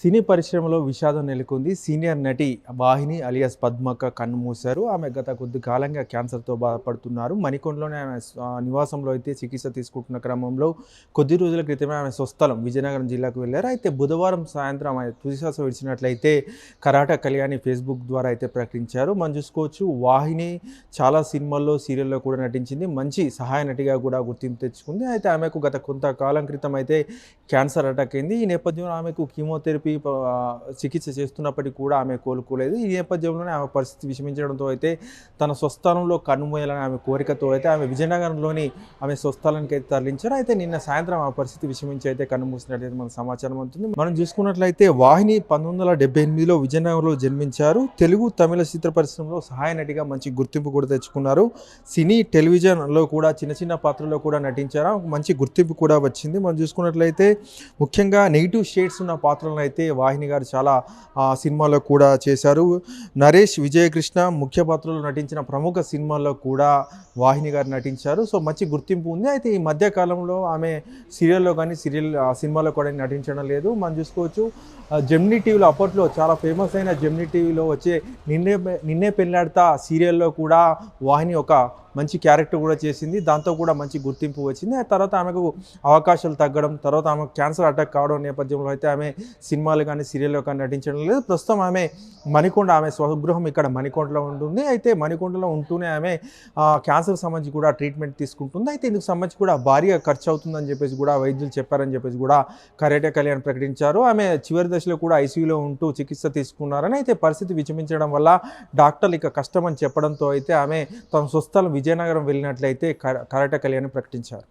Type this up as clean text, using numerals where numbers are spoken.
సినీ పరిశ్రమలో విషాదం నెలకొంది. సీనియర్ నటి వాహిని అలియాస్ పద్మక్క కన్నుమూశారు. ఆమె గత కొద్ది కాలంగా క్యాన్సర్‌తో బాధపడుతున్నారు. మణికొండలోని ఆమె నివాసంలో అయితే చికిత్స తీసుకుంటున్న క్రమంలో కొద్ది రోజుల క్రితమే ఆమె స్వస్థలం విజయనగరం జిల్లాకు వెళ్లారు. అయితే బుధవారం సాయంత్రం ఆమె తుదిశ్వాస విడిచినట్లయితే కరాట కళ్యాణి ఫేస్‌బుక్ ద్వారా అయితే ప్రకటించారు. మనం చూసుకోవచ్చు వాహిని చాలా సినిమాల్లో, సీరియల్‌లో కూడా నటించింది. మంచి సహాయ నటిగా కూడా గుర్తింపు తెచ్చుకుంది. అయితే ఆమెకు గత కొంతకాలం క్రితం అయితే క్యాన్సర్ అటాక్ అయింది. ఈ నేపథ్యంలో ఆమెకు కీమోథెరపీ చికిత్స చేస్తున్నప్పటికీ కూడా ఆమె కోలుకోలేదు. ఈ నేపథ్యంలోనే ఆమె పరిస్థితి విషమించడంతో అయితే తన స్వస్థలంలో కన్నుమూయాలని ఆమె కోరికతో అయితే ఆమె విజయనగరంలోని ఆమె స్వస్థలానికి అయితే తరలించారు. అయితే నిన్న సాయంత్రం ఆ పరిస్థితి విషమించి అయితే కన్నుమూసినట్లయితే మనకు సమాచారం అందుతుంది. మనం చూసుకున్నట్లయితే వాహిని 1978లో విజయనగరంలో జన్మించారు. తెలుగు, తమిళ చిత్ర పరిశ్రమలో సహాయ నటిగా మంచి గుర్తింపు కూడా తెచ్చుకున్నారు. సినీ, టెలివిజన్లో కూడా చిన్న చిన్న పాత్రల్లో కూడా నటించారు. మంచి గుర్తింపు కూడా వచ్చింది. మనం చూసుకున్నట్లయితే ముఖ్యంగా నెగిటివ్ షేడ్స్ ఉన్న పాత్రలను అయితే వాహిని గారు చాలా సినిమాల్లో కూడా చేశారు. నరేష్, విజయకృష్ణ ముఖ్య పాత్రలో నటించిన ప్రముఖ సినిమాల్లో కూడా వాహిని గారు నటించారు. సో మంచి గుర్తింపు ఉంది. అయితే ఈ మధ్య కాలంలో ఆమె సీరియల్లో కానీ సినిమాలో కూడా నటించడం లేదు. మనం చూసుకోవచ్చు జెమినీ టీవీలో అప్పట్లో చాలా ఫేమస్ అయిన జెమినీ టీవీలో వచ్చే నిన్నే పెళ్ళాడతా సీరియల్లో కూడా వాహిని ఒక మంచి క్యారెక్టర్ కూడా చేసింది. దాంతో కూడా మంచి గుర్తింపు వచ్చింది. ఆ తర్వాత ఆమెకు అవకాశాలు తగ్గడం, తర్వాత ఆమెకు క్యాన్సర్ అటాక్ కావడం నేపథ్యంలో అయితే ఆమె సినిమాలు కానీ సీరియల్లో కానీ నటించడం లేదు. ప్రస్తుతం ఆమె ఆమె స్వగృహం ఇక్కడ మణికొండలో ఉంటుంది. అయితే మణికొండలో ఉంటూనే ఆమె క్యాన్సర్ సంబంధించి కూడా ట్రీట్మెంట్ తీసుకుంటుంది. అయితే ఇందుకు సంబంధించి కూడా భారీగా ఖర్చు అవుతుందని చెప్పేసి కూడా వైద్యులు చెప్పారని చెప్పేసి కూడా కరాటే కళ్యాణ్ ప్రకటించారు. ఆమె చివరి దశలో కూడా ఐసీయూలో ఉంటూ చికిత్స తీసుకున్నారని, అయితే పరిస్థితి విషమించడం వల్ల డాక్టర్లు ఇక కష్టమని చెప్పడంతో అయితే ఆమె తన స్వస్థలం విజయనగరం వెళ్ళినట్లయితే కరాటే కళ్యాణ్ ప్రకటించారు.